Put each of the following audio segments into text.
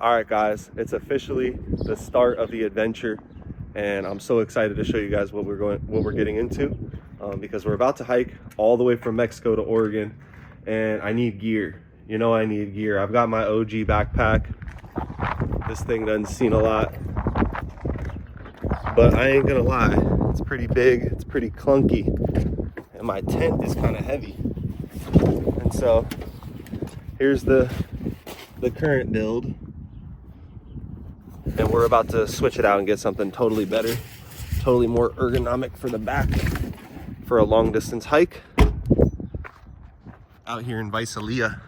All right, guys, it's officially the start of the adventure, and I'm so excited to show you guys what we're getting into, because we're about to hike all the way from Mexico to Oregon, and I need gear. You know I need gear. I've got my OG backpack. This thing doesn't seen a lot, but I ain't gonna lie, it's pretty big, it's pretty clunky, and my tent is kind of heavy. And so here's the current build, and we're about to switch it out and get something totally better, totally more ergonomic for the back, for a long distance hike out here in Visalia.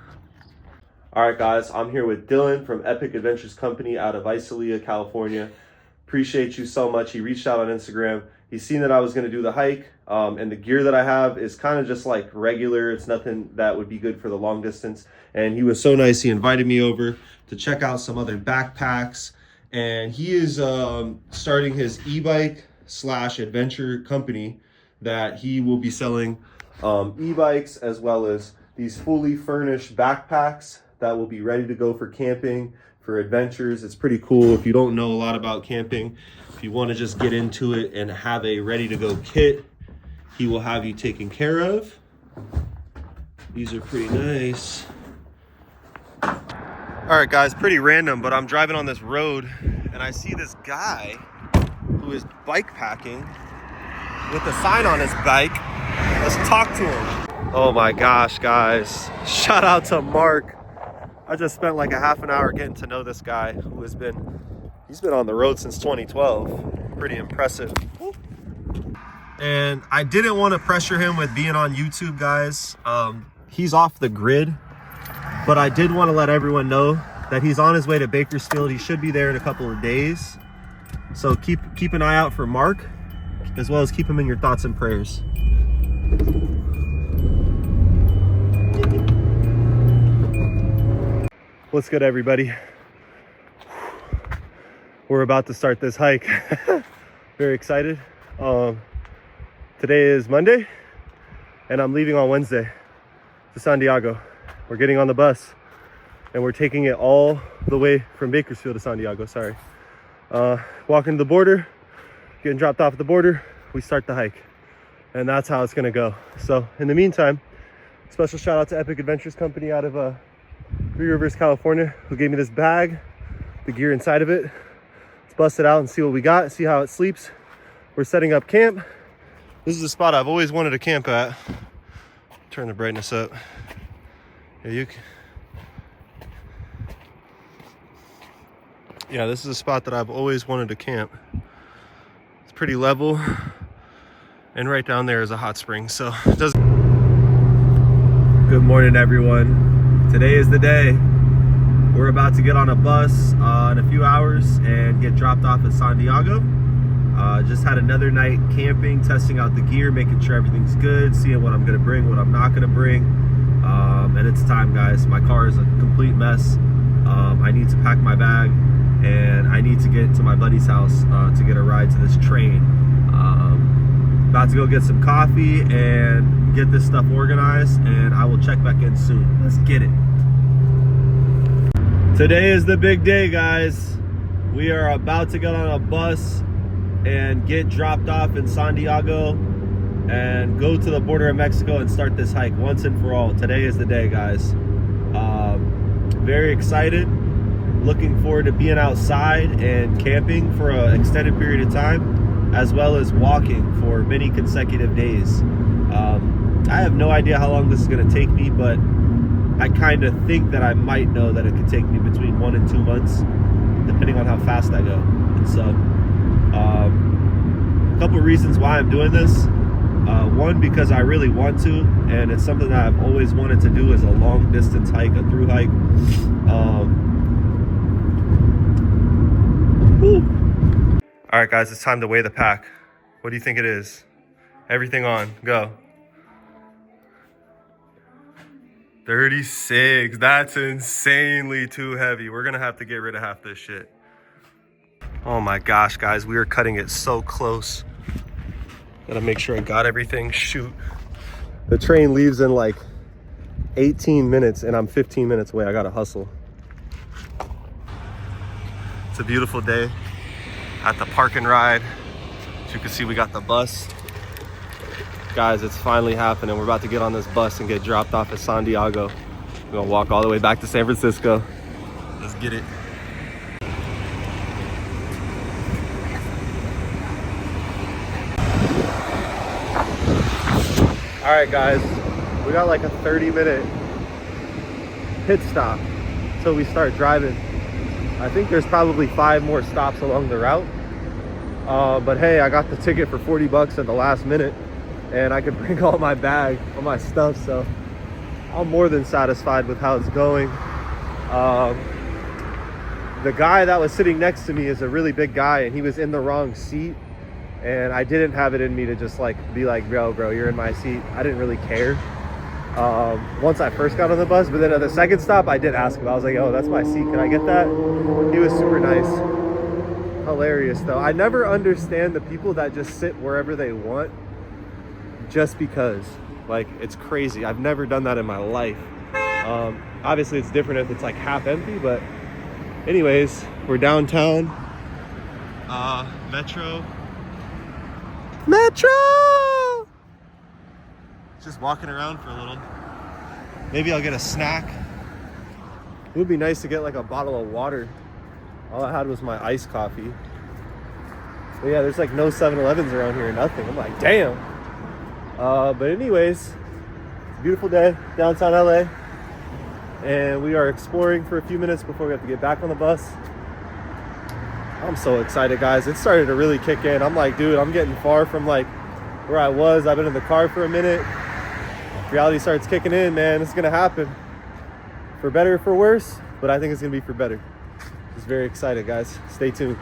All right, guys, I'm here with Dylan from Epic Adventures Company out of Visalia, California. Appreciate you so much. He reached out on Instagram. He's seen that I was going to do the hike, and the gear that I have is kind of just like regular. It's nothing that would be good for the long distance. And he was so nice. He invited me over to check out some other backpacks. And he is starting his e-bike / adventure company that he will be selling e-bikes as well as these fully furnished backpacks that will be ready to go for camping, for adventures. It's pretty cool. If you don't know a lot about camping, if you want to just get into it and have a ready to go kit, he will have you taken care of. These are pretty nice. All right, guys, pretty random, but I'm driving on this road and I see this guy who is bike packing with a sign on his bike. Let's talk to him. Oh my gosh, guys. Shout out to Mark. I just spent like a half an hour getting to know this guy who he's been on the road since 2012. Pretty impressive. And I didn't want to pressure him with being on YouTube, guys. He's off the grid. But I did want to let everyone know that he's on his way to Bakersfield. He should be there in a couple of days. So keep an eye out for Mark, as well as keep him in your thoughts and prayers. What's good, everybody? We're about to start this hike. Very excited. Today is Monday, and I'm leaving on Wednesday to San Diego. We're getting on the bus and we're taking it all the way from Bakersfield to San Diego, sorry. Walking to the border, getting dropped off at the border, we start the hike. And that's how it's gonna go. So in the meantime, special shout out to Epic Adventures Company out of Three Rivers, California, who gave me this bag, the gear inside of it. Let's bust it out and see what we got, see how it sleeps. We're setting up camp. This is a spot I've always wanted to camp at. Turn the brightness up. Yeah, this is a spot that I've always wanted to camp. It's pretty level, and right down there is a hot spring, so it doesn't. Good morning, everyone. Today is the day. We're about to get on a bus in a few hours and get dropped off at San Diego. Just had another night camping, testing out the gear, making sure everything's good, seeing what I'm gonna bring, what I'm not gonna bring. And it's time, guys. My car is a complete mess. I need to pack my bag, and I need to get to my buddy's house to get a ride to this train. About to go get some coffee and get this stuff organized, and I will check back in soon. Let's get it. Today is the big day, guys. We are about to get on a bus and get dropped off in San Diego and go to the border of Mexico and start this hike once and for all. Today is the day, guys. Very excited. Looking forward to being outside and camping for an extended period of time, as well as walking for many consecutive days. I have no idea how long this is going to take me, but I kind of think that I might know that it could take me between 1 and 2 months, depending on how fast I go. And so, a couple of reasons why I'm doing this. One, because I really want to, and it's something that I've always wanted to do, is a long distance hike, a through hike. All right, guys, it's time to weigh the pack. What do you think it is? Everything on, go. 36, that's insanely too heavy. We're gonna have to get rid of half this shit. Oh my gosh, guys, we are cutting it so close. Gotta make sure I got everything. Shoot. The train leaves in like 18 minutes and I'm 15 minutes away. I gotta hustle. It's a beautiful day at the park and ride. As you can see, we got the bus. Guys, it's finally happening. We're about to get on this bus and get dropped off at San Diego. We're gonna walk all the way back to San Francisco. Let's get it. All right, guys, we got like a 30-minute pit stop until we start driving. I think there's probably 5 more stops along the route. But hey, I got the ticket for 40 bucks at the last minute, and I could bring all my bag, all my stuff, so I'm more than satisfied with how it's going. The guy that was sitting next to me is a really big guy, and he was in the wrong seat, and I didn't have it in me to just like be like, bro, you're in my seat. I didn't really care once I first got on the bus, but then at the second stop I did ask him. I was like, oh, that's my seat, can I get that? He was super nice. Hilarious though. I never understand the people that just sit wherever they want just because. Like, it's crazy. I've never done that in my life. Obviously it's different if it's like half empty, but anyways, we're downtown. Metro! Just walking around for a little. Maybe I'll get a snack. It would be nice to get like a bottle of water. All I had was my iced coffee. But yeah, there's like no 7-Elevens around here, nothing. I'm like, damn. But anyways, it's a beautiful day, downtown LA. And we are exploring for a few minutes before we have to get back on the bus. I'm so excited, guys. It started to really kick in. I'm like, dude, I'm getting far from like where I was. I've been in the car for a minute. Reality starts kicking in, man. It's gonna happen. For better or for worse, but I think it's gonna be for better. Just very excited, guys. Stay tuned.